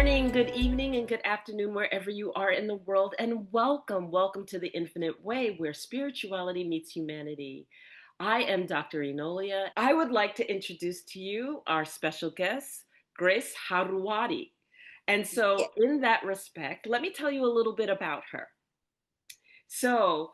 morning, good evening, and good afternoon, wherever you are in the world. And welcome to the Infinite Way, where spirituality meets humanity. I am Dr. Enolia. I would like to introduce to you our special guest, Grace Haruwodi. And Yeah. so, in that respect, let me tell you a little bit about her. So,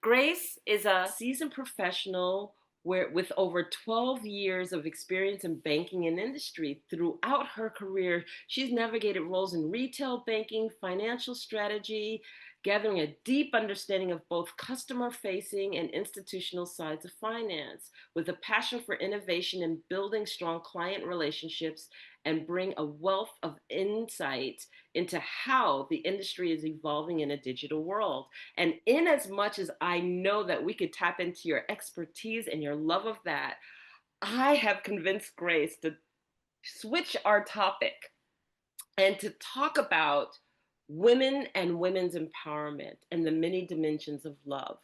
Grace is a seasoned professional with over 12 years of experience in banking and industry. Throughout her career, she's navigated roles in retail banking, financial strategy, gathering a deep understanding of both customer facing and institutional sides of finance, with a passion for innovation and building strong client relationships, and bring a wealth of insight into how the industry is evolving in a digital world. And in as much as I know that we could tap into your expertise and your love of that, I have convinced Grace to switch our topic and to talk about women and women's empowerment and the many dimensions of love.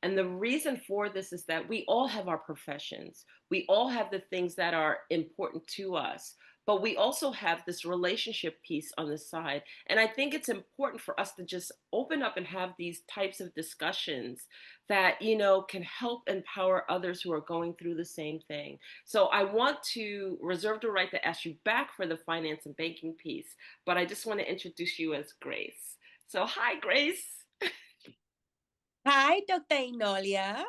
And the reason for this is that we all have our professions. We all have the things that are important to us, but we also have this relationship piece on the side. And I think it's important for us to just open up and have these types of discussions that, can help empower others who are going through the same thing. So I want to reserve the right to ask you back for the finance and banking piece, but I just want to introduce you as Grace. So, hi, Grace. Hi, Dr. Enolia.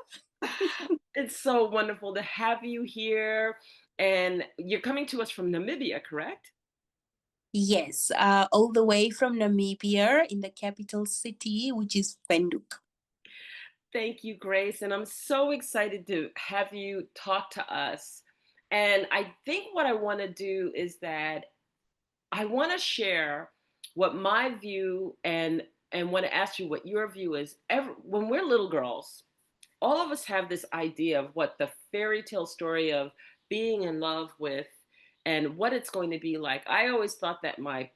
It's so wonderful to have you here. And you're coming to us from Namibia, correct? Yes, all the way from Namibia in the capital city, which is Windhoek. Thank you, Grace. And I'm so excited to have you talk to us. And I think what I want to do is that I want to share what my view and want to ask you what your view is. When we're little girls, all of us have this idea of what the fairy tale story of being in love with and what it's going to be like. I always thought that my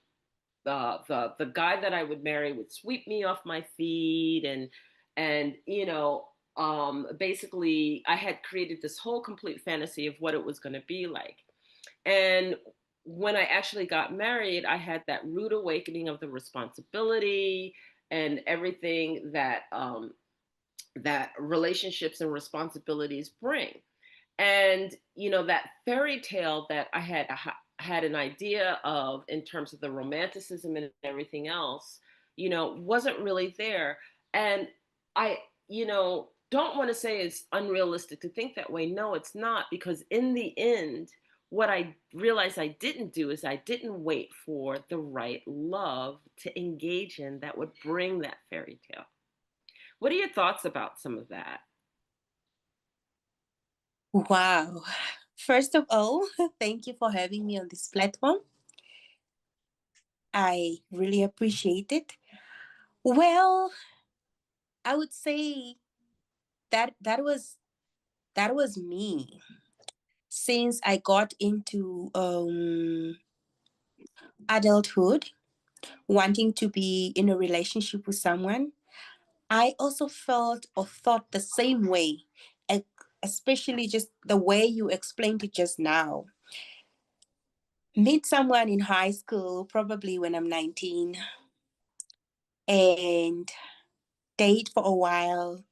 the guy that I would marry would sweep me off my feet and basically I had created this whole complete fantasy of what it was going to be like. And when I actually got married, I had that rude awakening of the responsibility and everything that relationships and responsibilities bring. And that fairy tale that I had an idea of in terms of the romanticism and everything else, wasn't really there. And I, don't want to say it's unrealistic to think that way. No, it's not, because in the end, what I realized I didn't do is I didn't wait for the right love to engage in that would bring that fairy tale. What are your thoughts about some of that? Wow. First of all, thank you for having me on this platform. I really appreciate it. Well, I would say that was me since I got into adulthood, wanting to be in a relationship with someone. I also felt or thought the same way, e- especially just the way you explained it just now. Meet someone in high school, probably when I'm 19, and date for a while,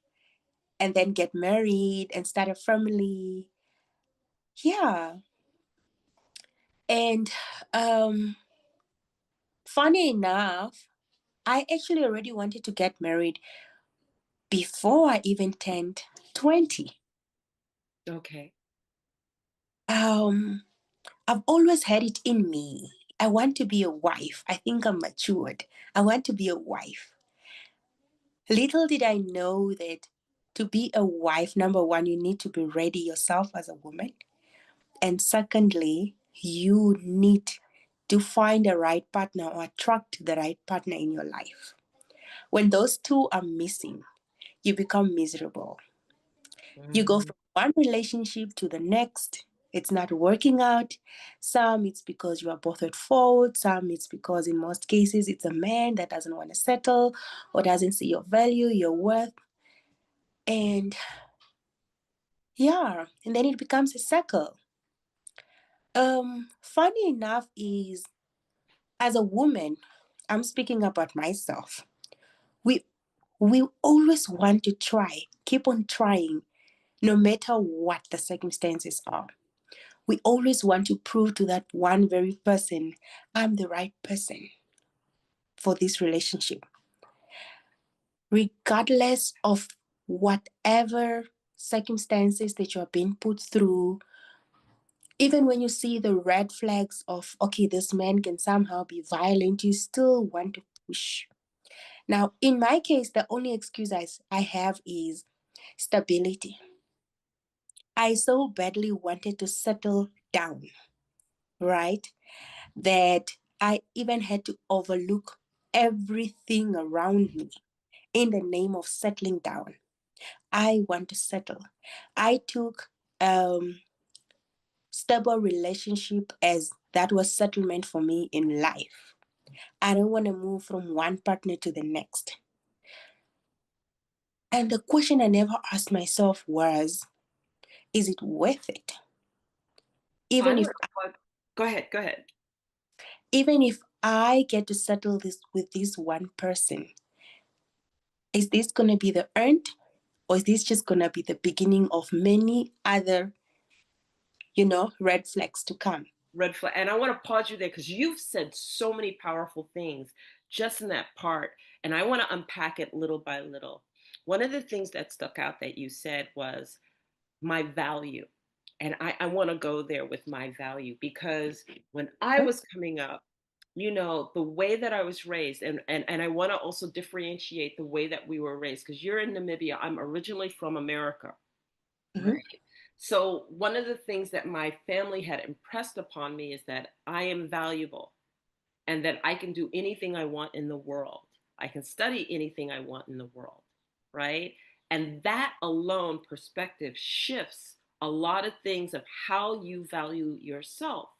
and then get married and start a family. Yeah. And um, funny enough, I actually already wanted to get married before I even turned 20. Okay. Um, I've always had it in me. I want to be a wife. I think I'm matured. I want to be a wife. Little did I know that to be a wife, number one, you need to be ready yourself as a woman. And secondly, you need to find the right partner or attract the right partner in your life. When those two are missing, you become miserable. You go Mhm. from one relationship to the next. It's not working out. Some it's because you are both at fault. Some it's because, in most cases, it's a man that doesn't want to settle or doesn't see your value, your worth. And yeah, and then it becomes a circle. Funny enough is As a woman, I'm speaking about myself. We we always want to try, keep on trying, no matter what the circumstances are. We always want to prove to that one very person, I'm the right person for this relationship, regardless of whatever circumstances that you're being put through. Even when you see the red flags of, okay, this man can somehow be violent, you still want to push. Now, in my case, the only excuse I have is stability. I so badly wanted to settle down, right? That I even had to overlook everything around me in the name of settling down. I want to settle. I took stable relationship as that was settlement for me in life. I don't want to move from one partner to the next. And the question I never asked myself was, is it worth it? I Even want if to plug. Go ahead. Go ahead. even if I get to settle this with this one person, is this gonna be the end? Or is this just gonna be the beginning of many other, red flags to come? Red flag. And I want to pause you there because you've said so many powerful things just in that part. And I want to unpack it little by little. One of the things that stuck out that you said was my value. And I want to go there with my value because when I Mhm, was coming up, the way that I was raised, and I want to also differentiate the way that we were raised, because you're in Namibia, I'm originally from America, mhm, right? So one of the things that my family had impressed upon me is that I am valuable and that I can do anything I want in the world. I can study anything I want in the world, right? And that alone perspective shifts a lot of things of how you value yourself.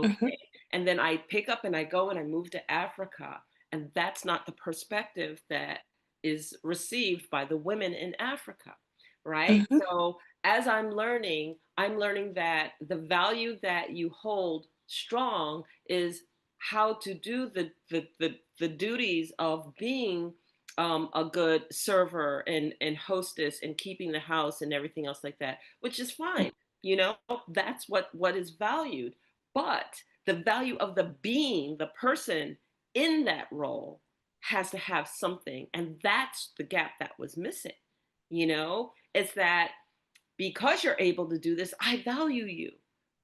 mhm, Okay. And then I pick up and I go and I move to Africa. And that's not the perspective that is received by the women in Africa, right? mhm, So as I'm learning that the value that you hold strong is how to do the duties of being a good server and hostess and keeping the house and everything else like that, which is fine. You know, that's what is valued. But the value of the being, the person in that role has to have something. And that's the gap that was missing. It's that because you're able to do this, I value you.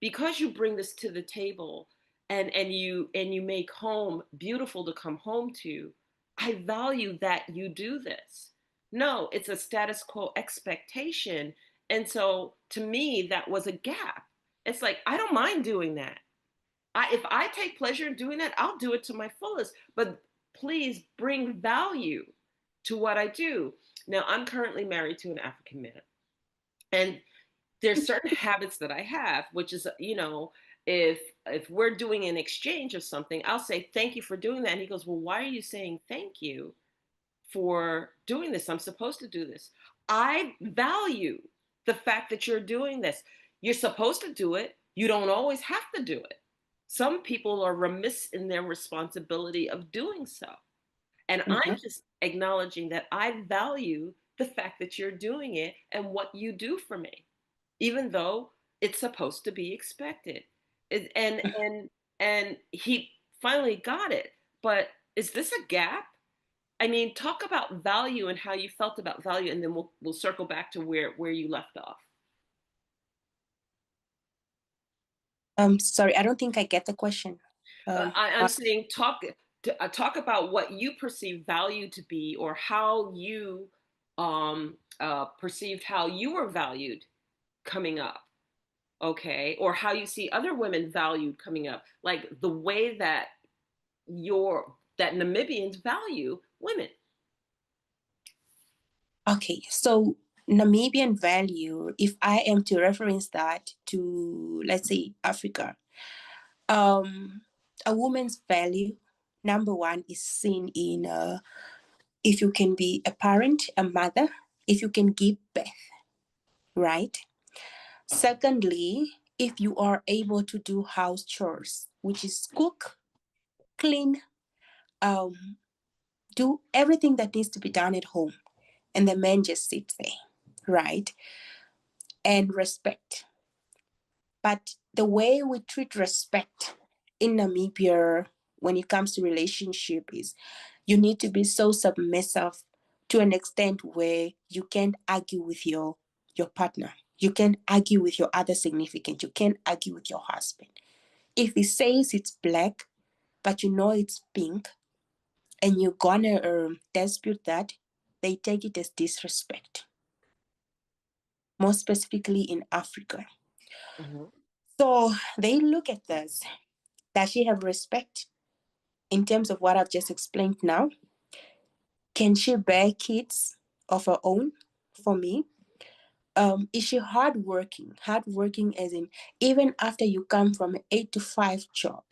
Because you bring this to the table and you make home beautiful to come home to, I value that you do this. No, it's a status quo expectation. And so to me, that was a gap. It's like, I don't mind doing that. If I take pleasure in doing that, I'll do it to my fullest. But please bring value to what I do. Now, I'm currently married to an African man. And there's certain habits that I have, which is, if we're doing an exchange of something, I'll say, thank you for doing that. And he goes, well, why are you saying thank you for doing this? I'm supposed to do this. I value the fact that you're doing this. You're supposed to do it. You don't always have to do it. Some people are remiss in their responsibility of doing so. And I'm mhm, just acknowledging that I value the fact that you're doing it and what you do for me, even though it's supposed to be expected. It, and he finally got it. But is this a gap? I mean, talk about value and how you felt about value, and then we'll circle back to where you left off. Sorry, I don't think I get the question. I'm saying talk about what you perceive value to be, or how you perceived how you were valued coming up, okay, or how you see other women valued coming up, like the way that Namibians value women. Okay, so Namibian value, if I am to reference that to, let's say, Africa, um, a woman's value, number one, is seen in if you can be a parent, a mother, if you can give birth, right? Secondly, if you are able to do house chores, which is cook, clean, um, do everything that needs to be done at home, and the man just sits there, right? And respect. But the way we treat respect in Namibia when it comes to relationship is you need to be so submissive to an extent where you can't argue with your partner. You can't argue with your other significant. You can't argue with your husband. If he says it's black, but you know it's pink, and you're gonna dispute that, they take it as disrespect, more specifically in Africa. Mhm. So they look at this. Does she have respect in terms of what I've just explained now? Can she bear kids of her own for me? Is she hardworking? Hardworking as in even after you come from an 8 to 5 job,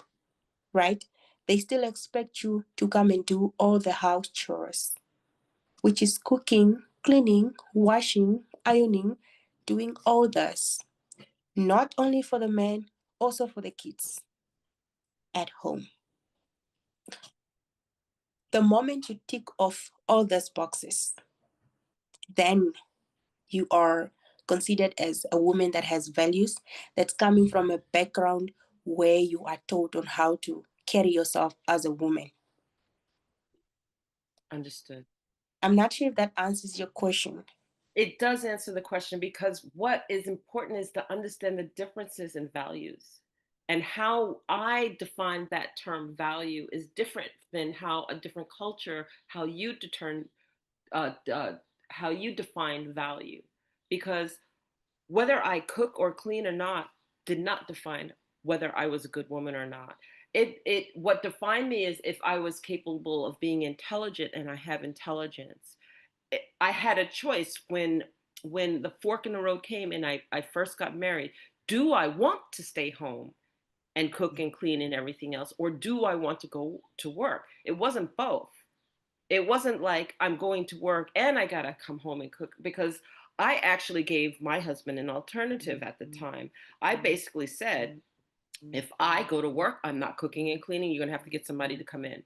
right? They still expect you to come and do all the house chores, which is cooking, cleaning, washing, ironing, doing all this, not only for the men, also for the kids at home. The moment you tick off all those boxes, then you are considered as a woman that has values, that's coming from a background where you are taught on how to carry yourself as a woman. Understood. I'm not sure if that answers your question. It does answer the question because what is important is to understand the differences in values. And how I define that term value is different than how a different culture, how you determine, uh, uh, how you define value. Because whether I cook or clean or not did not define whether I was a good woman or not. It what defined me is if I was capable of being intelligent and I have intelligence. I had a choice when the fork in the road came and I first got married. Do I want to stay home and cook and clean and everything else, or do I want to go to work? It wasn't both. It wasn't like I'm going to work and I gotta come home and cook, because I actually gave my husband an alternative at the time. I basically said, if I go to work, I'm not cooking and cleaning. You're gonna have to get somebody to come in.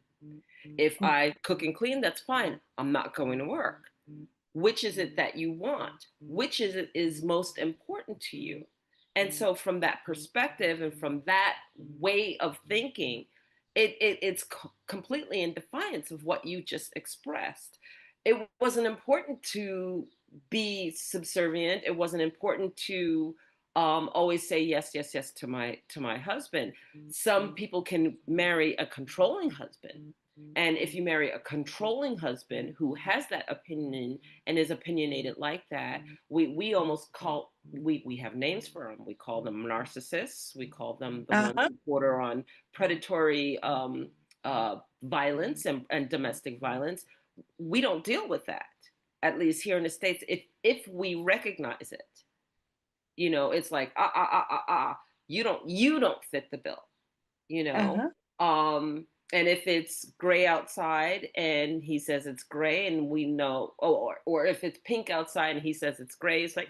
If I cook and clean, that's fine. I'm not going to work. Which is it that you want? Which is it is most important to you? And so from that perspective and from that way of thinking, it's completely in defiance of what you just expressed. It wasn't important to be subservient. It wasn't important to always say yes, yes, yes to my husband. Some people can marry a controlling husband, and if you marry a controlling husband who has that opinion and is opinionated like that, we almost call we have names for them. We call them narcissists. We call them the ones Uh-huh. who border on predatory violence and domestic violence. We don't deal with that, at least here in the States. If we recognize it, it's like you don't fit the bill, you know. Uh-huh. And if it's gray outside and he says it's gray and we know, oh, or if it's pink outside and he says it's gray, it's like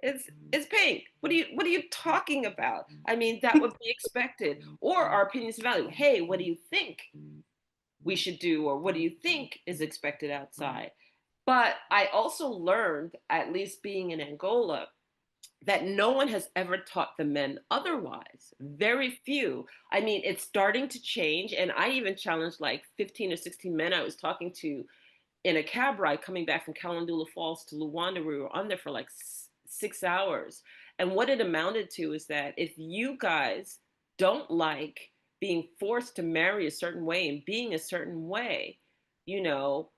it's pink. What are you talking about? I mean, that would be expected. Or our opinions of value. Hey, what do you think we should do, or what do you think is expected outside? But I also learned, at least being in Angola, that no one has ever taught the men otherwise. Very few. I mean, it's starting to change. And I even challenged like 15 or 16 men I was talking to in a cab ride coming back from Kalandula Falls to Luanda. We were on there for like 6 hours. And what it amounted to is that if you guys don't like being forced to marry a certain way and being a certain way, you know,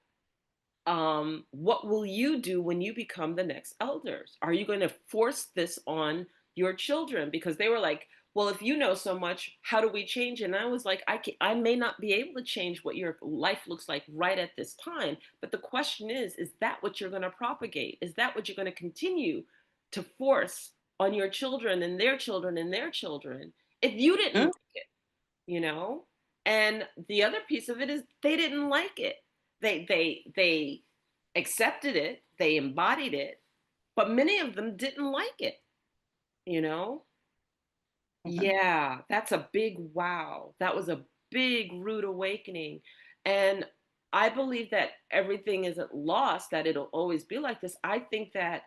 what will you do when you become the next elders? Are you going to force this on your children? Because they were like, well, if you know so much, how do we change? And I was like, I may not be able to change what your life looks like right at this time. But the question is that what you're going to propagate? Is that what you're going to continue to force on your children and their children and their children if you didn't Mm. like it, you know? And the other piece of it is they didn't like it. They accepted it, they embodied it, but many of them didn't like it, you know? Mhm. Yeah, that's a big wow. That was a big rude awakening. And I believe that everything isn't lost, that it'll always be like this. I think that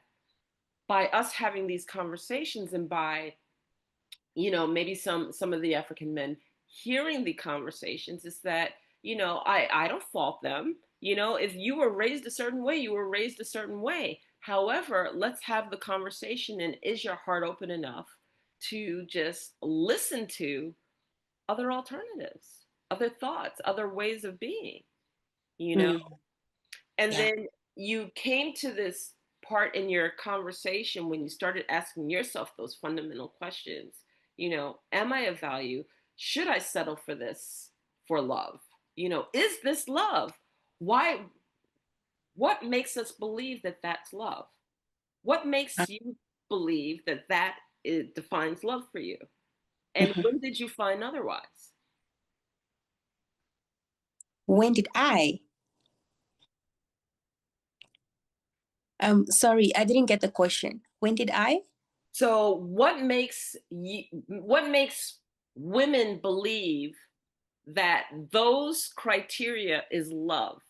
by us having these conversations, and by, maybe some of the African men hearing the conversations, is that, I don't fault them. If you were raised a certain way, you were raised a certain way. However, let's have the conversation, and is your heart open enough to just listen to other alternatives, other thoughts, other ways of being, you know? Mm, And yeah. then you came to this part in your conversation when you started asking yourself those fundamental questions. Am I of value? Should I settle for this for love? Is this love? Why? What makes us believe that that's love? What Uh, makes you believe that it defines love for you? And mhm. when did you find otherwise? When did I? Sorry, I didn't get the question. When did I? So what makes women believe that those criteria is love?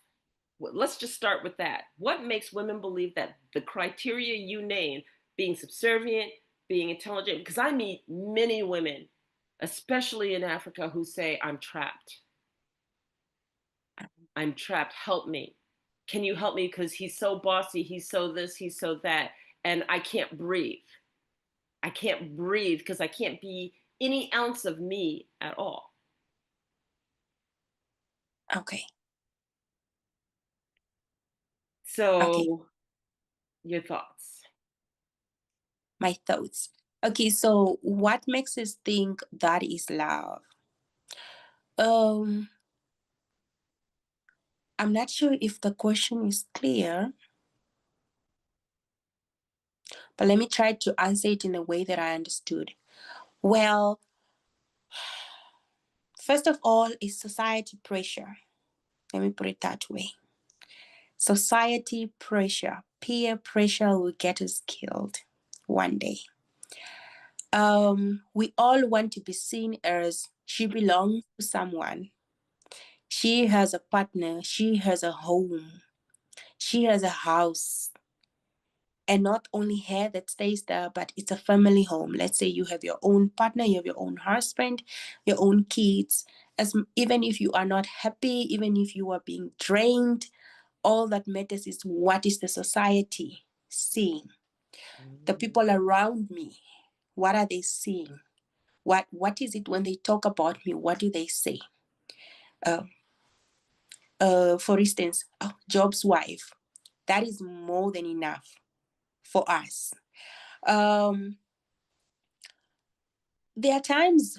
Let's just start with that. What makes women believe that the criteria you name, being subservient, being intelligent, because I meet many women, especially in Africa, who say, I'm trapped. I'm trapped. Help me. Can you help me? Because he's so bossy, he's so this, he's so that, and I can't breathe. I can't breathe because I can't be any ounce of me at all. Okay. Okay. So, your thoughts? My thoughts. Okay, so what makes us think that is love? Um, I'm not sure if the question is clear, but let me try to answer it in a way that I understood. Well, first of all, is society pressure. Let me put it that way. Society pressure, peer pressure will get us killed one day. We all want to be seen as she belongs to someone. She has a partner, she has a home, she has a house. And not only her that stays there, but it's a family home. Let's say you have your own partner, you have your own husband, your own kids. Even if you are not happy, even if you are being drained, all that matters is what is the society seeing? The Mm. people around me, what are they seeing? What is it when they talk about me? What do they say? Uh, for instance, oh, Job's wife. That is more than enough for us. Um, there are times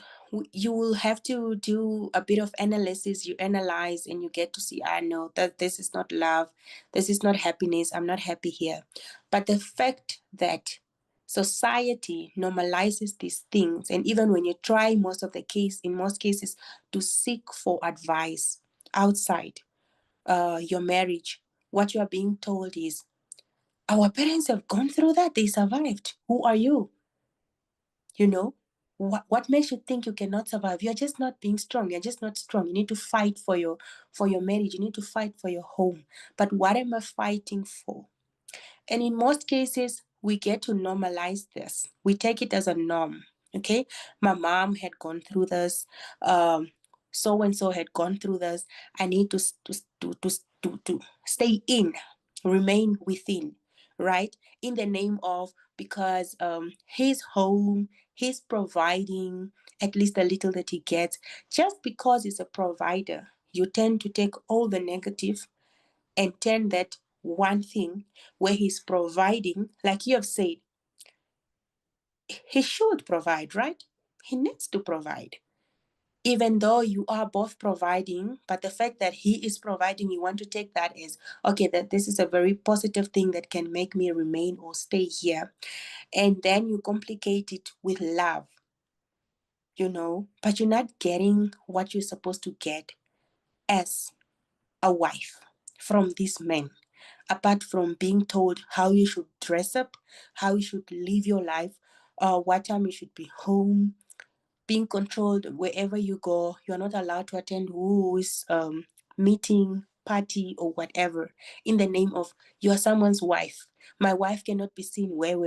you will have to do a bit of analysis. You analyze and you get to see, I know that this is not love, this is not happiness, I'm not happy here. But the fact that society normalizes these things, and even when you try in most cases to seek for advice outside your marriage, what you are being told is, our parents have gone through that, they survived, who are you? You know, what makes you think you cannot survive? You're just not being strong, you're just not strong. You need to fight for your marriage, you need to fight for your home. But what am I fighting for? And in most cases, we get to normalize this. We take it as a norm. Okay. My mom had gone through this. So and so had gone through this. I need to stay in, remain within, right? In the name of, because he's home, he's providing at least a little that he gets. Just because he's a provider, you tend to take all the negative and turn that one thing where he's providing, like you have said, he should provide, right? He needs to provide. Even though you are both providing, but the fact that he is providing, you want to take that as, okay, that this is a very positive thing that can make me remain or stay here. And then you complicate it with love, but you're not getting what you're supposed to get as a wife from this man, apart from being told how you should dress up, how you should live your life, what time you should be home. being controlled wherever you go. You're not allowed to attend who's meeting, party, or whatever in the name of you are someone's wife. My wife cannot be seen where.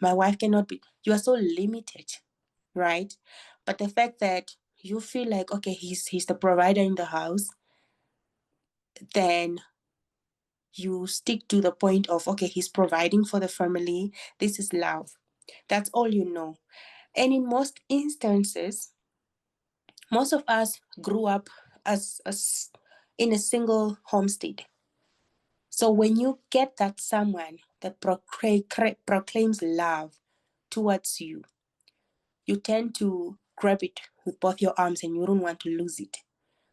My wife cannot be. You are so limited, right? But the fact that you feel like okay, he's the provider in the house, then you stick to the point of okay, he's providing for the family. This is love. That's all you know. And in most instances, most of us grew up as in a single homestead. So when you get that someone that proclaims love towards you, you tend to grab it with both your arms and you don't want to lose it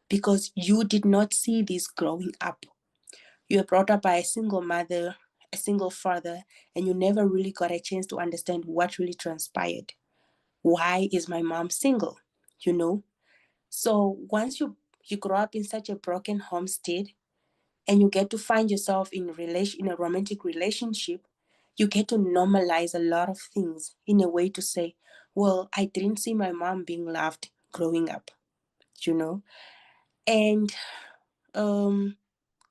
because you did not see this growing up. You were brought up by a single mother, a single father, and you never really got a chance to understand what really transpired. Why is my mom single? You know? So once you grow up in such a broken homestead and you get to find yourself in a romantic relationship, you get to normalize a lot of things in a way to say, well, I didn't see my mom being loved growing up, you know? And um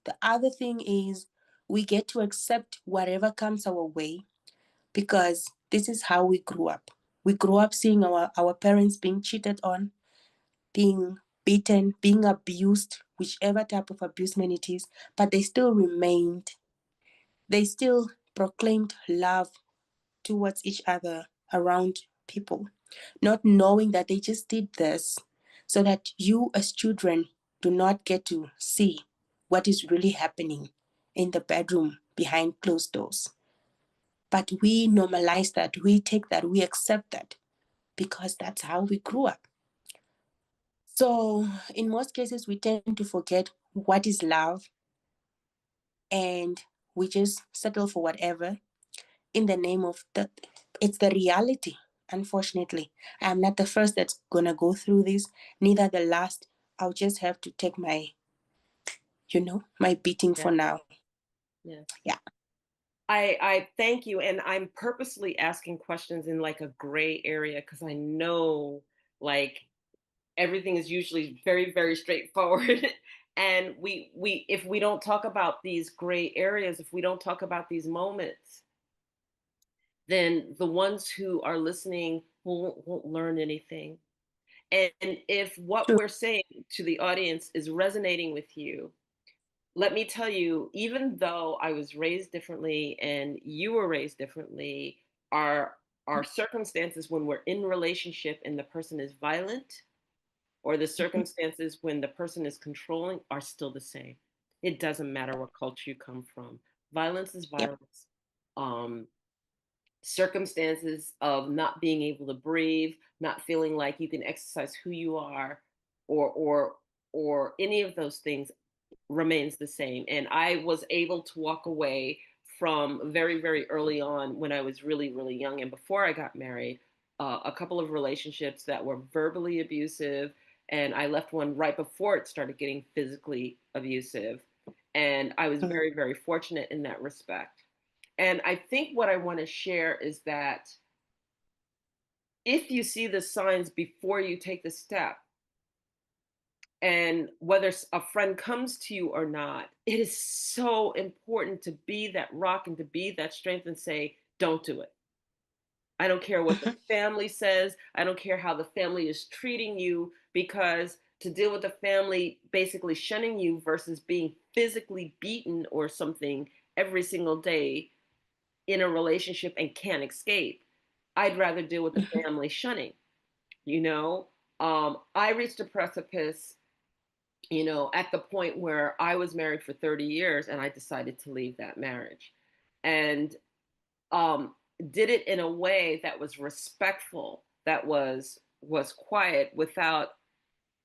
the other thing is we get to accept whatever comes our way because this is how we grew up. We grew up seeing our parents being cheated on, being beaten, being abused, whichever type of abusement it is, but they still proclaimed love towards each other around people, not knowing that they just did this so that you as children do not get to see what is really happening in the bedroom behind closed doors. But we normalize that, we take that, we accept that because that's how we grew up. So, in most cases, we tend to forget what is love and we just settle for whatever in the name of that. It's the reality, unfortunately. I'm not the first that's going to go through this, neither the last. I'll just have to take my beating for Yeah. now. Yeah. Yeah. I thank you, and I'm purposely asking questions in like a gray area because I know like everything is usually very very straightforward. And we if we don't talk about these gray areas, if we don't talk about these moments, then the ones who are listening won't learn anything. And if what True. we're saying to the audience is resonating with you, let me tell you, even though I was raised differently and you were raised differently, our circumstances when we're in relationship and the person is violent, or the circumstances when the person is controlling, are still the same. It doesn't matter what culture you come from. Violence is Yep. violence. Um, Circumstances of not being able to breathe, not feeling like you can exercise who you are, or any of those things remains the same. And I was able to walk away from very, very early on when I was really, really young and before I got married, a couple of relationships that were verbally abusive. And I left one right before it started getting physically abusive. And I was Mm-hmm. very, very fortunate in that respect. And I think what I want to share is that if you see the signs before you take the step, and whether a friend comes to you or not, it is so important to be that rock and to be that strength and say, don't do it. I don't care what the family says. I don't care how the family is treating you, because to deal with the family basically shunning you versus being physically beaten or something every single day in a relationship and can't escape, I'd rather deal with the Mm-hmm. family shunning, you know? I reached a precipice, at the point where I was married for 30 years and I decided to leave that marriage. And um, did it in a way that was respectful, that was quiet, without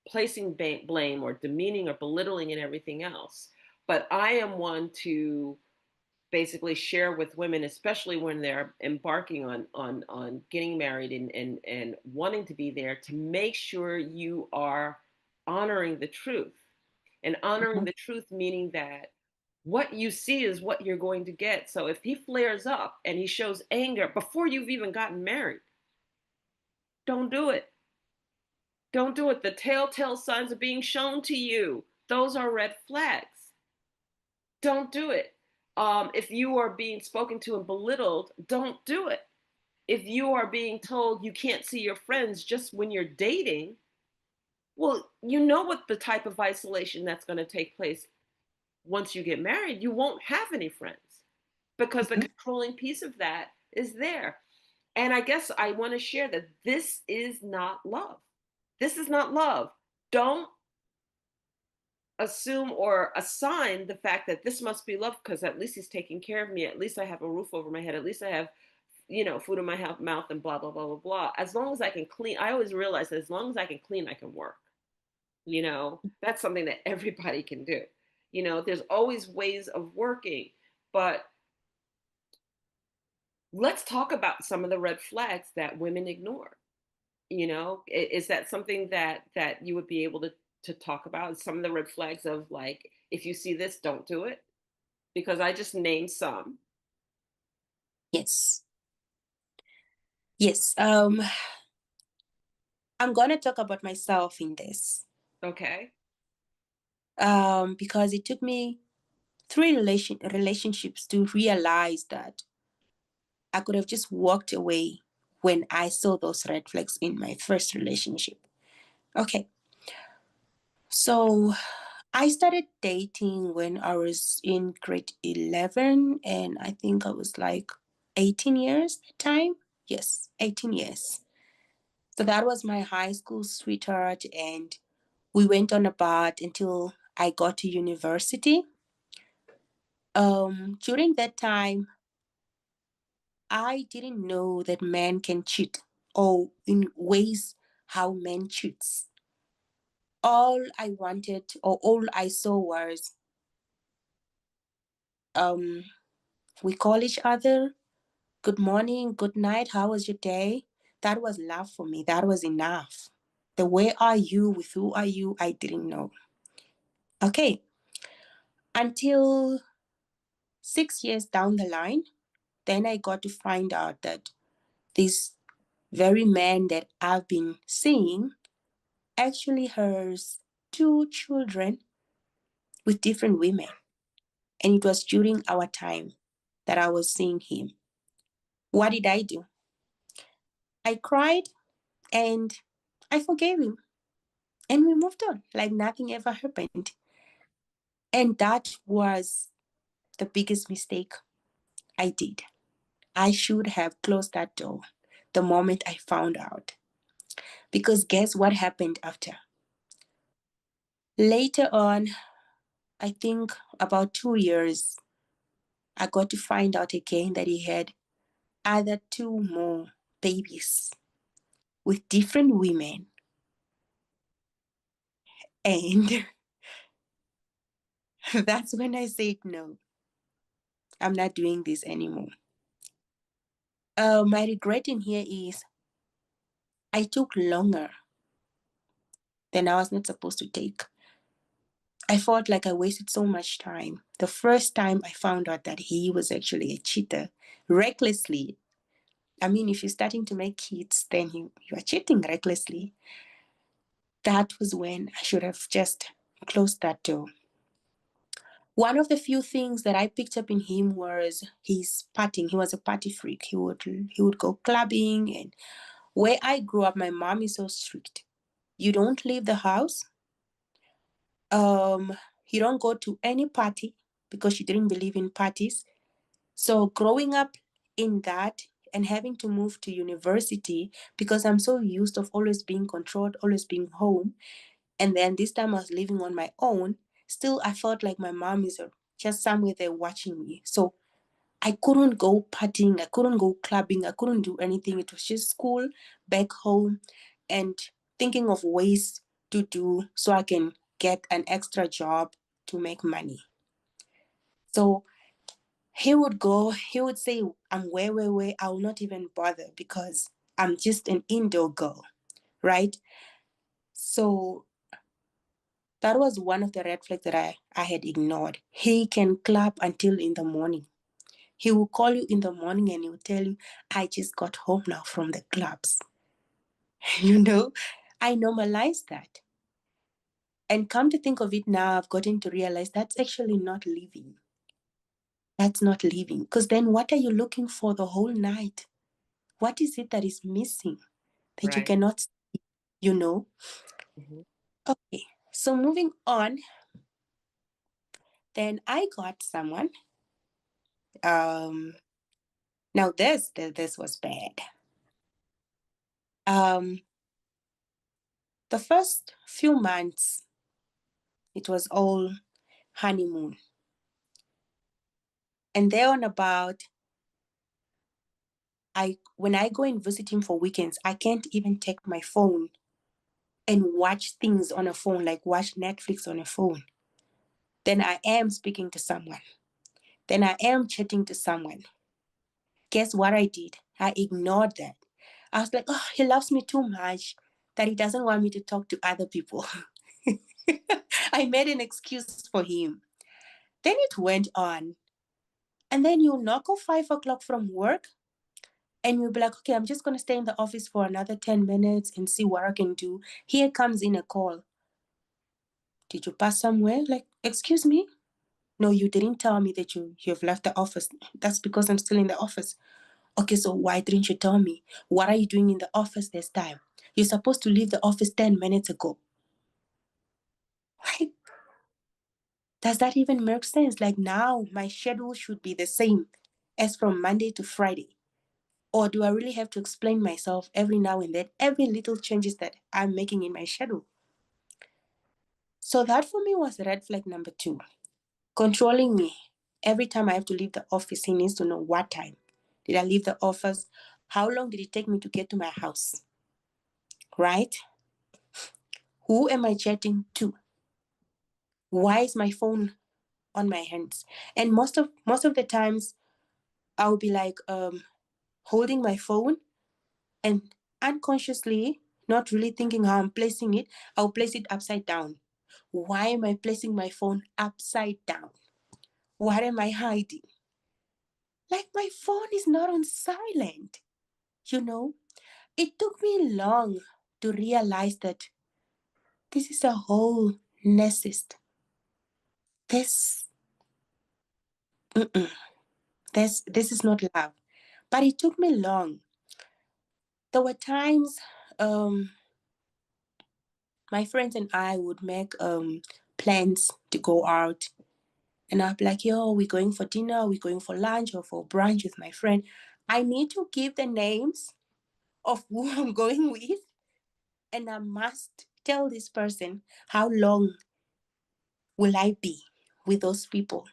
placing blame or demeaning or belittling and everything else. But I am one to basically share with women, especially when they're embarking on getting married and wanting to be there, to make sure you are honoring the truth. And honoring Mm-hmm. the truth meaning that what you see is what you're going to get. So if he flares up and he shows anger before you've even gotten married, don't do it. Don't do it. The telltale signs are being shown to you. Those are red flags. Don't do it. If you are being spoken to and belittled, don't do it. If you are being told you can't see your friends just when you're dating, well, you know what the type of isolation that's going to take place once you get married. You won't have any friends because the Mhm. controlling piece of that is there. And I guess I want to share that this is not love. This is not love. Don't assume or assign the fact that this must be love because at least he's taking care of me. At least I have a roof over my head. At least I have, food in my mouth and blah, blah, blah, blah, blah. As long as I can clean, I always realize that as long as I can clean, I can work. That's something that everybody can do. There's always ways of working, but let's talk about some of the red flags that women ignore. Is that something that you would be able to talk about? Some of the red flags of, like, if you see this, don't do it, because I just named some. Yes. Yes. I'm gonna talk about myself in this. Okay. Because it took me three relationships to realize that I could have just walked away when I saw those red flags in my first relationship. Okay, so I started dating when I was in grade 11, and I think I was like 18 years at the time. Yes, 18 years. So that was my high school sweetheart, and we went on about until I got to university. During that time, I didn't know that men can cheat or in ways how men cheats. All I wanted or all I saw was um we call each other good morning, good night, how was your day? That was love for me. That was enough. The where are you, with who are you, I didn't know. Okay, until 6 years down the line, then I got to find out that this very man that I've been seeing actually has two children with different women. And it was during our time that I was seeing him. What did I do? I cried and I forgave him. And we moved on like nothing ever happened. And that was the biggest mistake I did. I should have closed that door the moment I found out. Because guess what happened after? Later on, I think about 2 years, I got to find out again that he had other two more babies with different women. And that's when I said, no, I'm not doing this anymore. My regret in here is I took longer than I was not supposed to take. I felt like I wasted so much time. The first time I found out that he was actually a cheater, recklessly. I mean, if you're starting to make kids, then you are cheating recklessly. That was when I should have just closed that door. One of the few things that I picked up in him was his partying. He was a party freak. He would go clubbing, and where I grew up, my mom is so strict. You don't leave the house. Um, you don't go to any party because she didn't believe in parties. So growing up in that and having to move to university because I'm so used of always being controlled, always being home, and then this time I was living on my own, still I felt like my mom is just somewhere there watching me. So I couldn't go partying, I couldn't go clubbing, I couldn't do anything. It was just school, back home, and thinking of ways to do so I can get an extra job to make money. So he would say, I'm way. I will not even bother because I'm just an indoor girl, right? So that was one of the red flags that I had ignored. He can clap until in the morning. He will call you in the morning and he will tell you, I just got home now from the clubs. you know, I normalized that. And come to think of it now, I've gotten to realize that's actually not living. That's not living. Because then what are you looking for the whole night? What is it that is missing that you Right. cannot see, you know? Mhm. Okay, so moving on, then I got someone. Um, Now this was bad. Um, the first few months, it was all honeymoon. And there on about, when I go and visit him for weekends, I can't even take my phone and watch things on a phone, like watch Netflix on a phone. Then I am speaking to someone. Then I am chatting to someone. Guess what I did? I ignored that. I was like, oh, he loves me too much that he doesn't want me to talk to other people. I made an excuse for him. Then it went on. And then you knock off 5 o'clock from work and you'll be like, okay, I'm just going to stay in the office for another 10 minutes and see what I can do. Here comes in a call. Did you pass somewhere? Like, excuse me? No, you didn't tell me that you've left the office. That's because I'm still in the office. Okay, so why didn't you tell me? What are you doing in the office this time? You're supposed to leave the office 10 minutes ago. Like, does that even make sense? Like, now my schedule should be the same as from Monday to Friday. Or do I really have to explain myself every now and then, every little changes that I'm making in my schedule? So that for me was red flag number two. Controlling me. Every time I have to leave the office, he needs to know what time. Did I leave the office? How long did it take me to get to my house? Right? Who am I chatting to? Why is my phone on my hands? And most of the times I'll be like holding my phone and unconsciously, not really thinking how I'm placing it, I'll place it upside down. Why am I placing my phone upside down? What am I hiding? Like, my phone is not on silent, you know? It took me long to realize that this is a whole narcissist. This, mm-mm, this is not love. But it took me long. There were times um, my friends and I would make plans to go out. And I'll be like, yo, we're going for dinner, we're going for lunch or for brunch with my friend. I need to give the names of who I'm going with. And I must tell this person how long will I be with those people.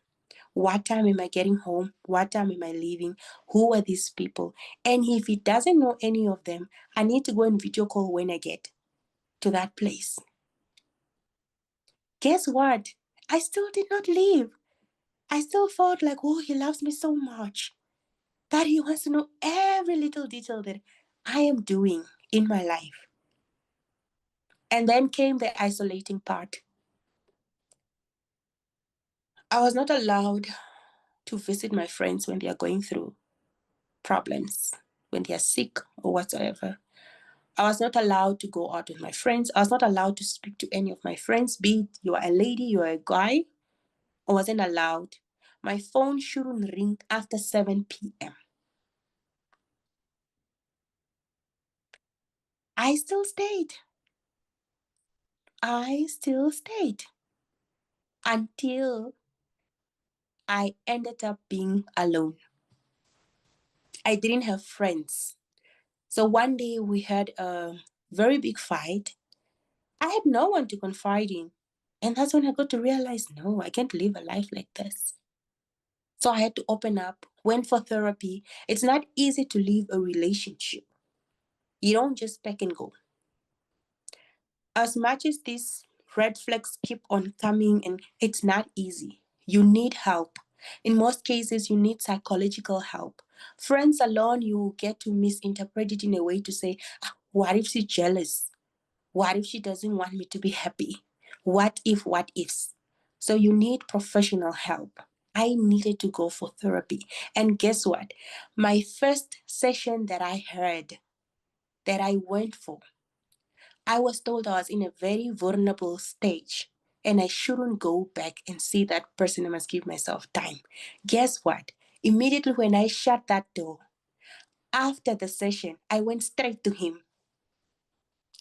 What time am I getting home? What time am I leaving? Who are these people? And if he doesn't know any of them, I need to go and video call when I get to that place. Guess what? I still did not leave. I still felt like, oh, he loves me so much that he wants to know every little detail that I am doing in my life. And then came the isolating part. I was not allowed to visit my friends when they are going through problems, when they are sick or whatsoever. I was not allowed to go out with my friends. I was not allowed to speak to any of my friends, be it you are a lady, you are a guy. I wasn't allowed. My phone shouldn't ring after 7 p.m. I still stayed. I still stayed until I ended up being alone. I didn't have friends. So one day we had a very big fight. I had no one to confide in. And that's when I got to realize, no, I can't live a life like this. So I had to open up, went for therapy. It's not easy to leave a relationship. You don't just pack and go. As much as these red flags keep on coming, and it's not easy, you need help. In most cases, you need psychological help. Friends alone, you get to misinterpret it in a way to say, "Ah, what if she's jealous? What if she doesn't want me to be happy? What ifs?" So you need professional help. I needed to go for therapy. And guess what? My first session that I went for, I was told I was in a very vulnerable stage and I shouldn't go back and see that person. I must give myself time. Guess what? Immediately when I shut that door, after the session, I went straight to him.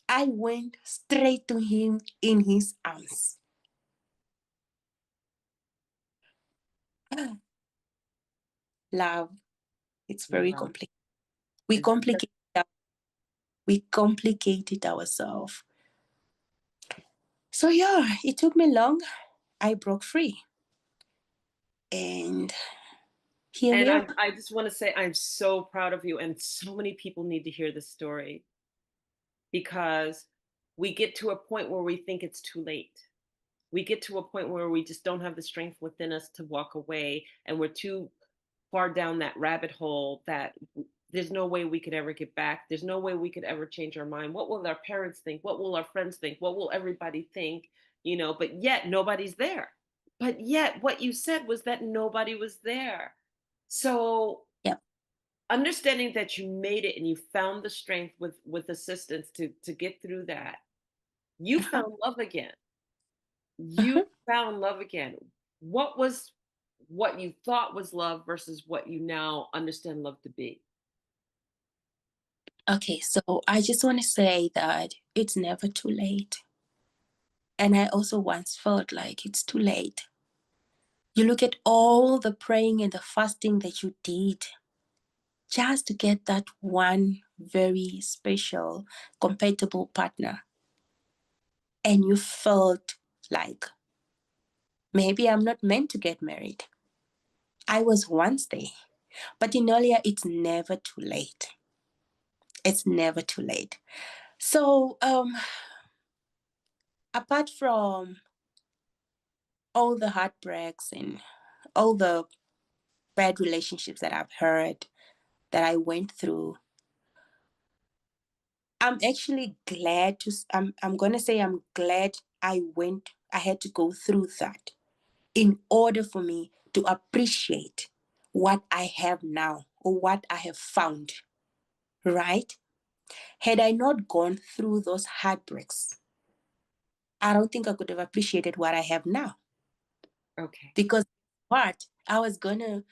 I went straight to him in his arms. Love, it's very Wow. complicated. We complicate we complicate it ourselves. So yeah, it took me long. I broke free. And here And we are. I just want to say I'm so proud of you, and so many people need to hear this story because we get to a point where we think it's too late. We get to a point where we just don't have the strength within us to walk away, and we're too far down that rabbit hole that there's no way we could ever get back. There's no way we could ever change our mind. What will our parents think? What will our friends think? What will everybody think? But yet nobody's there. But yet what you said was that nobody was there. So Yep. understanding that you made it and you found the strength with assistance to get through that. You Uh-huh. found love again. You Uh-huh. found love again. What was what you thought was love versus what you now understand love to be? Okay, so I just want to say that it's never too late. And I also once felt like it's too late. You look at all the praying and the fasting that you did just to get that one very special, compatible partner. And you felt like maybe I'm not meant to get married. I was once there. But in Olia, it's never too late. It's never too late. So, apart from all the heartbreaks and all the bad relationships that I've heard, that I went through, I'm actually glad to, I'm going to say I'm glad I had to go through that in order for me to appreciate what I have now or what I have found, right? Had I not gone through those heartbreaks, I don't think I could have appreciated what I have now. Okay. Because what I was gonna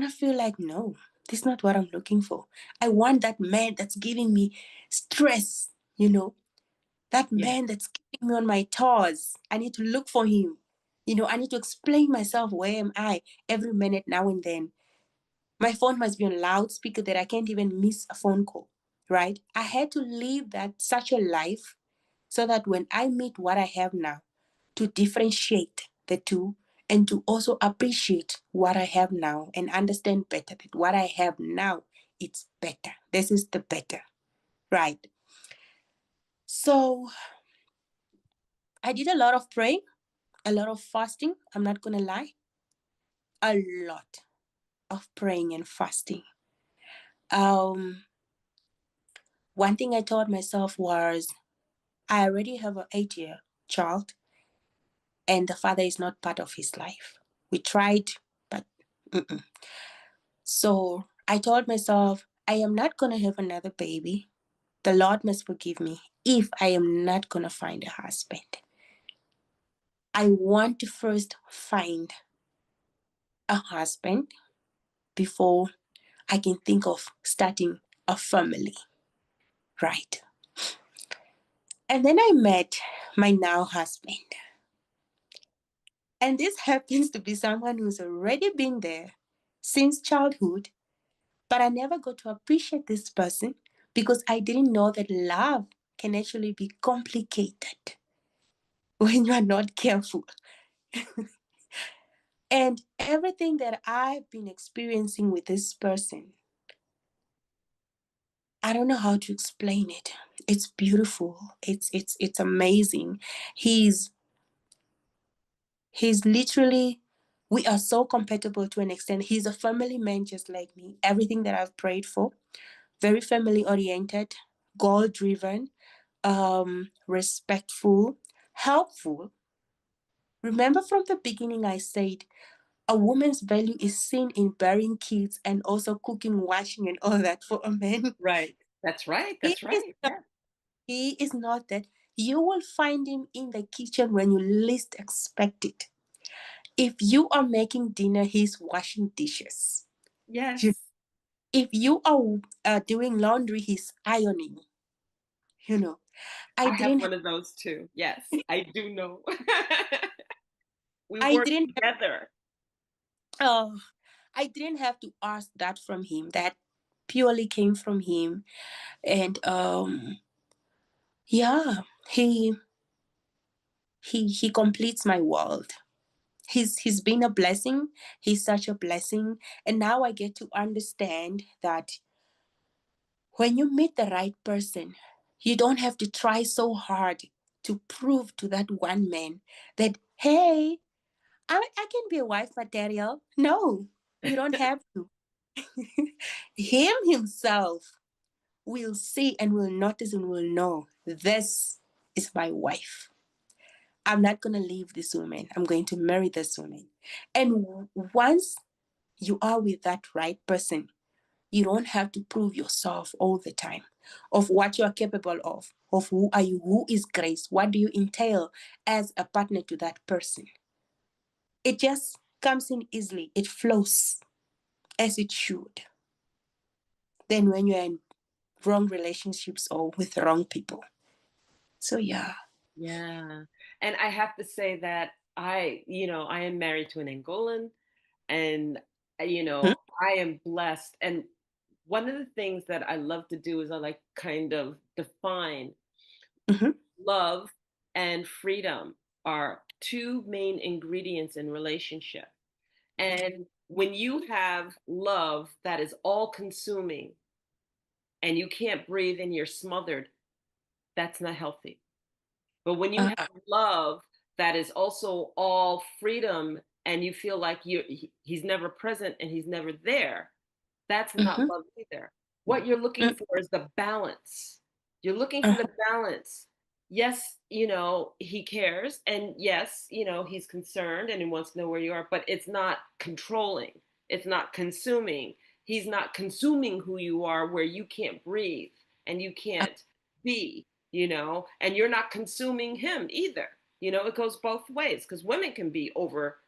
feel like, no, this is not what I'm looking for. I want that man that's giving me stress, that Yeah. man that's keeping me on my toes. I need to look for him. I need to explain myself. Where am I every minute now and then? My phone must be on loudspeaker that I can't even miss a phone call, right? I had to live that such a life so that when I meet what I have now, to differentiate the two and to also appreciate what I have now and understand better that what I have now, it's better. This is the better, right? So I did a lot of praying, a lot of fasting. I'm not going to lie, a lot of praying and fasting. Um, One thing I told myself was I already have an 8-year child and the father is not part of his life. We tried, but mm-mm. So I told myself, I am not going to have another baby. The Lord must forgive me if I am not going to find a husband. I want to first find a husband before I can think of starting a family, right? And then I met my now husband. And this happens to be someone who's already been there since childhood, but I never got to appreciate this person because I didn't know that love can actually be complicated when you are not careful. And everything that I've been experiencing with this person, I don't know how to explain it. It's beautiful. It's amazing. He's he's literally we are so compatible to an extent. He's a family man just like me. Everything that I've prayed for, very family oriented, goal driven, respectful, helpful. Remember from the beginning, I said a woman's value is seen in bearing kids and also cooking, washing, and all that for a man. Right. That's right. He That's is right. not, Yeah. he is not that. You will find him in the kitchen when you least expect it. If you are making dinner, he's washing dishes. You, Yes. if you are doing laundry, he's ironing. You know, I I have didn't, one of those too. Yes, I do know. We I work didn't, together. uh, I didn't have to ask that from him. That purely came from him, and yeah, he he completes my world. He's been a blessing. He's such a blessing, and now I get to understand that when you meet the right person, you don't have to try so hard to prove to that one man that, hey, I can be a wife material. No, you don't have to. Him himself will see and will notice and will know this is my wife. I'm not going to leave this woman. I'm going to marry this woman. And once you are with that right person, you don't have to prove yourself all the time of what you are capable of who are you, who is Grace, what do you entail as a partner to that person. It just comes in easily, it flows as it should. Then when you're in wrong relationships or with wrong people. So yeah. Yeah. And I have to say that I am married to an Angolan and I am blessed. And one of the things that I love to do is I like kind of define Mm-hmm. love and freedom are two main ingredients in relationship. And when you have love that is all consuming and you can't breathe and you're smothered, that's not healthy. But when you have Uh, love that is also all freedom and you feel like he's never present and he's never there, that's not mm-hmm. love either. What you're looking Mm, for is the balance. You're looking for uh-huh, the balance. Yes, he cares and yes, he's concerned and he wants to know where you are, but it's not controlling. It's not consuming. He's not consuming who you are where you can't breathe and you can't be, and you're not consuming him either. It goes both ways because women can be over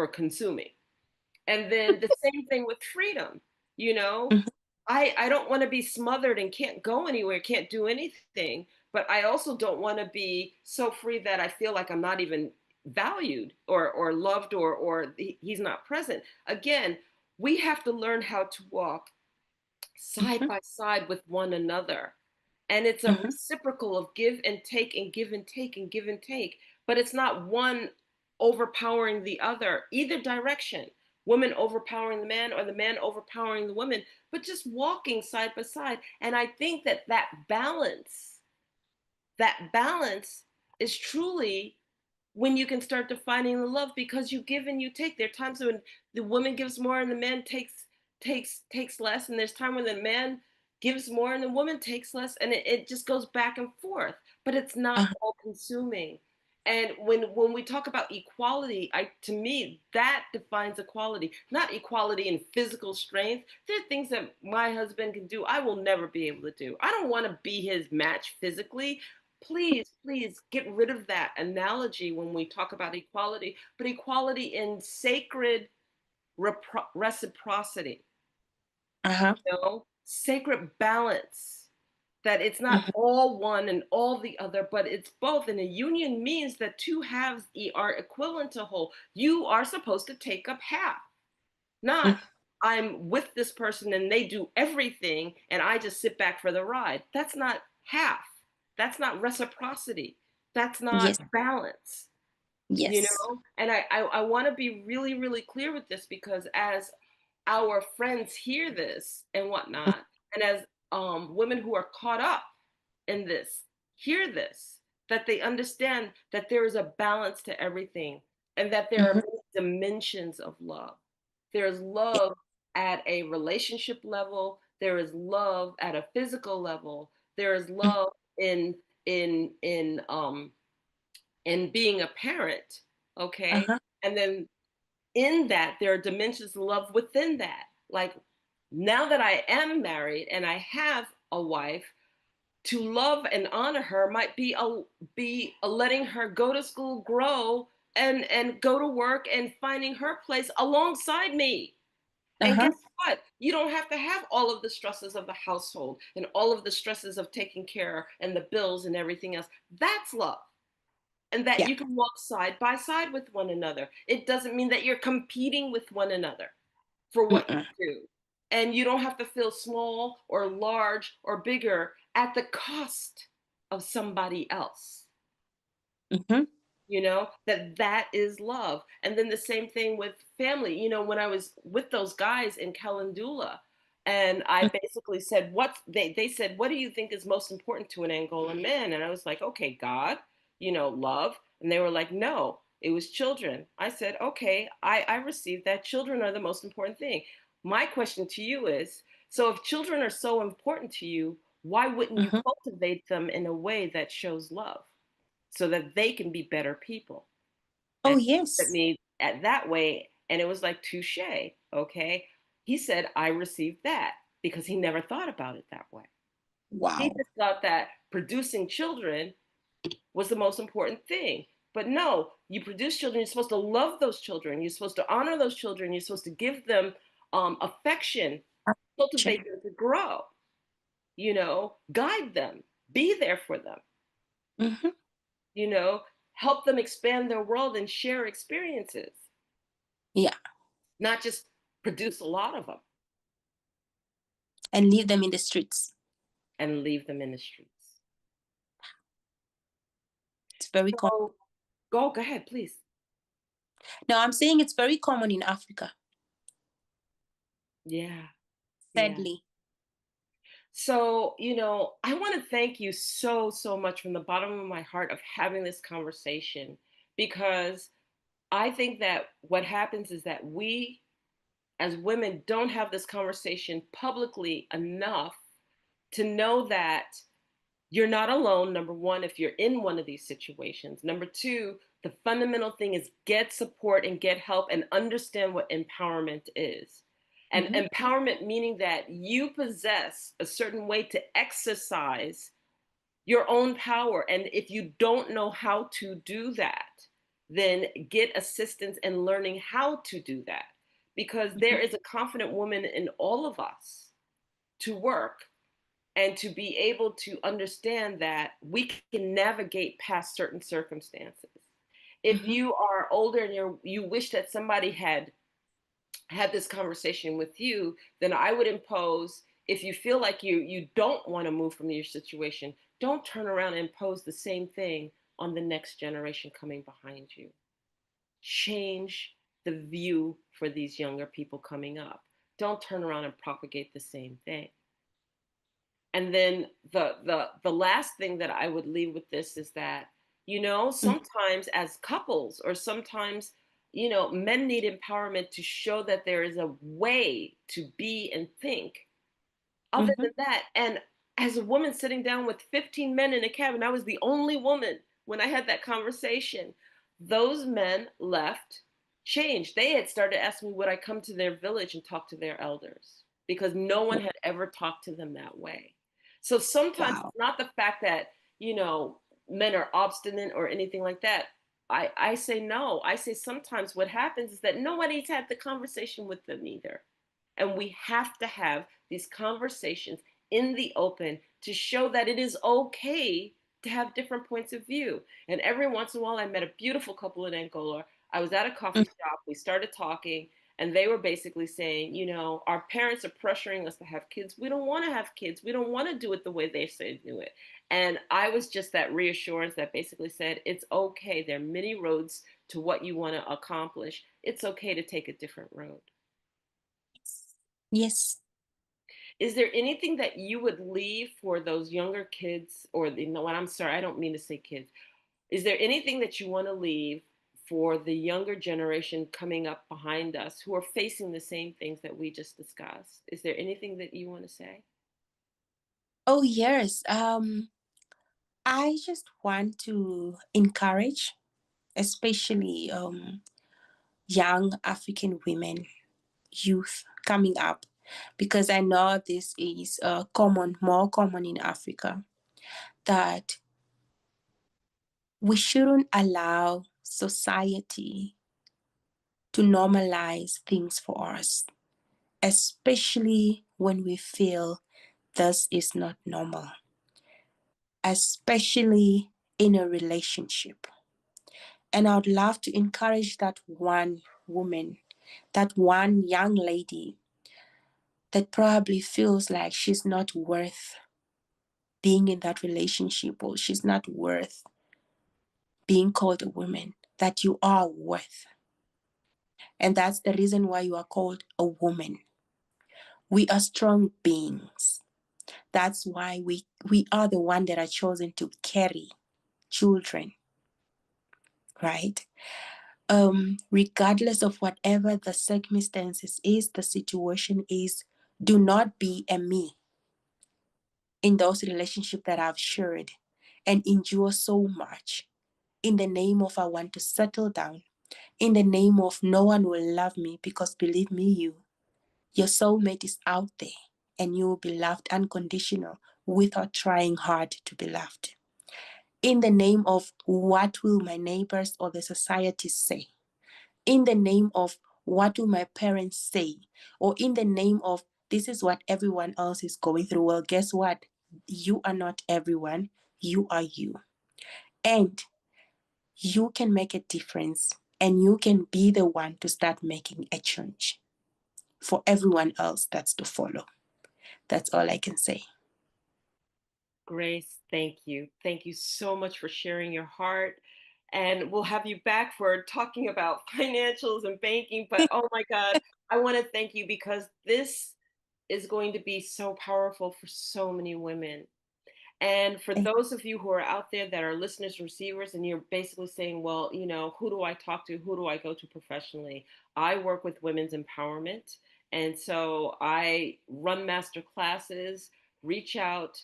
consuming. And then the same thing with freedom, you know. mhm, I don't want to be smothered and can't go anywhere, can't do anything, but I also don't want to be so free that I feel like I'm not even valued or loved or he's not present. Again, we have to learn how to walk side mhm, by side with one another. And it's a mhm, reciprocal of give and take and give and take and give and take. But it's not one overpowering the other, either direction. Women overpowering the man or the man overpowering the woman, but just walking side by side. And I think that balance is truly when you can start defining the love because you give and you take. There are times when the woman gives more and the man takes less, and there's time when the man gives more and the woman takes less, and it just goes back and forth. But it's not uh-huh, all consuming. And when we talk about equality, to me that defines equality, not equality in physical strength. There are things that my husband can do I will never be able to do. I don't want to be his match physically. Please get rid of that analogy when we talk about equality, but equality in sacred reciprocity, uh-huh, sacred balance, that it's not mhm, all one and all the other, but it's both. And a union means that two halves are equivalent to whole. You are supposed to take up half, not mhm. I'm with this person and they do everything and I just sit back for the ride. That's not half. That's not reciprocity. That's Yes, not balance, yes. And I want to be really, really clear with this because as our friends hear this and whatnot, and as women who are caught up in this hear this, that they understand that there is a balance to everything and that there are Mhm, many dimensions of love. There's yeah, love at a relationship level, there is love at a physical level, there is mhm, love in being a parent, okay? uh-huh, And then in that there are dimensions of love within that. Like now that I am married and I have a wife, to love and honor her might be a letting her go to school, grow, and go to work and finding her place alongside me. And Uh-huh. guess what? You don't have to have all of the stresses of the household and all of the stresses of taking care and the bills and everything else. That's love. And that Yeah. you can walk side by side with one another. It doesn't mean that you're competing with one another for what you Mm-mm. do. And you don't have to feel small or large or bigger at the cost of somebody else. Mm-hmm. That is love. And then the same thing with family. When I was with those guys in Calendula, and I basically said, they said, what do you think is most important to an Angolan man? And I was like, okay, God, love. And they were like, no, it was children. I said, okay, I received that. Children are the most important thing. My question to you is, so if children are so important to you, why wouldn't you Mm-hmm. cultivate them in a way that shows love, so that they can be better people? Oh, And he looked at yes. me at that way, and it was like, touche. Okay. He said, I received that, because he never thought about it that way. He Wow. just thought that producing children was the most important thing. But no, you produce children, you're supposed to love those children, you're supposed to honor those children, you're supposed to give them affection, cultivate them to grow, guide them, be there for them, Mm-hmm. you know, help them expand their world and share experiences, Yeah. not just produce a lot of them And leave them in the streets. and leave them in the streets. It's very common. So go ahead, please. No, I'm saying it's very common in Africa, Yeah, yeah. sadly. So, I want to thank you so, so much from the bottom of my heart of having this conversation, because I think that what happens is that we as women don't have this conversation publicly enough to know that you're not alone, number one, if you're in one of these situations. Number two, the fundamental thing is get support and get help and understand what empowerment is. And Mm-hmm. empowerment meaning that you possess a certain way to exercise your own power. And if you don't know how to do that, then get assistance in learning how to do that. Because there Mm-hmm. is a confident woman in all of us to work and to be able to understand that we can navigate past certain circumstances. If Mm-hmm. you are older and you wish that somebody had this conversation with you, then I would impose, if you feel like you don't want to move from your situation, don't turn around and impose the same thing on the next generation coming behind you. Change the view for these younger people coming up. Don't turn around and propagate the same thing. And then the last thing that I would leave with this is that, sometimes as couples, or sometimes, men need empowerment to show that there is a way to be and think other Mm-hmm. than that. And as a woman sitting down with 15 men in a cabin, I was the only woman when I had that conversation. Those men left changed. They had started asking me, would I come to their village and talk to their elders? Because no one had ever talked to them that way. So sometimes Wow. it's not the fact that, men are obstinate or anything like that. I say no. I say sometimes what happens is that nobody's had the conversation with them either. And we have to have these conversations in the open to show that it is okay to have different points of view. And every once in a while, I met a beautiful couple in Angola. I was at a coffee shop. We started talking, and they were basically saying, our parents are pressuring us to have kids. We don't want to have kids. We don't want to do it the way they say do it. And I was just that reassurance that basically said, it's okay. There are many roads to what you want to accomplish. It's okay to take a different road. Yes. Is there anything that you would leave for those younger kids, or what, I'm sorry, I don't mean to say kids. Is there anything that you want to leave for the younger generation coming up behind us who are facing the same things that we just discussed? Is there anything that you want to say? Oh, yes. I just want to encourage, especially young African women, youth coming up. because I know this is common, more common in Africa, that we shouldn't allow society to normalize things for us, especially when we feel this is not normal, especially in a relationship. And I would love to encourage that one woman, that one young lady that probably feels like she's not worth being in that relationship, or she's not worth being called a woman, that you are worth. And that's the reason why you are called a woman. We are strong beings. That's why we are the one that are chosen to carry children, right? Regardless of whatever the circumstances is, the situation is, do not be a me in those relationships that I've shared and endure so much in the name of I want to settle down, in the name of no one will love me, because believe me, your soulmate is out there and you will be loved unconditional without trying hard to be loved. In the name of what will my neighbors or the society say? In the name of what will my parents say? Or in the name of this is what everyone else is going through? Well, guess what? You are not everyone. You are you. And you can make a difference, and you can be the one to start making a change for everyone else that's to follow. That's all I can say. Grace, thank you. Thank you so much for sharing your heart. And we'll have you back for talking about financials and banking. But oh my God, I want to thank you because this is going to be so powerful for so many women. And for those of you who are out there that are listeners, receivers, and you're basically saying, well, who do I talk to? Who do I go to professionally? I work with women's empowerment. And so I run master classes, reach out,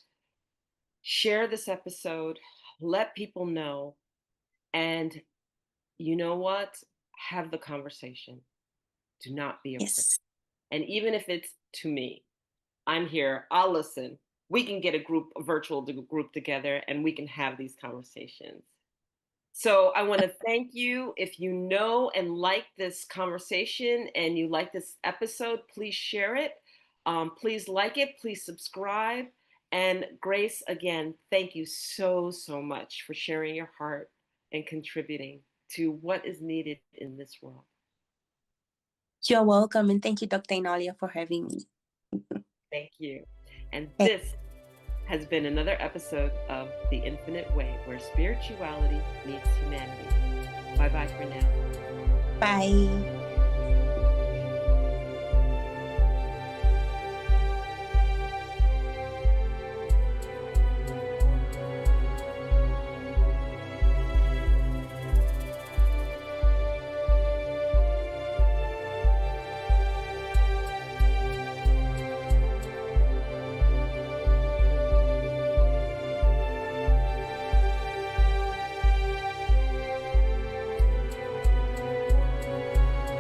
share this episode, let people know, and you know what? Have the conversation. Do not be afraid. Yes. And even if it's to me, I'm here. I'll listen. We can get a virtual group together, and we can have these conversations. So I want to thank you. If you know and like this conversation and you like this episode, please share it. Please like it. Please subscribe. And Grace, again, thank you so, so much for sharing your heart and contributing to what is needed in this world. You're welcome. And thank you, Dr. Inalia, for having me. Thank you. And this has been another episode of The Infinite Way, where spirituality meets humanity. Bye bye for now. Bye.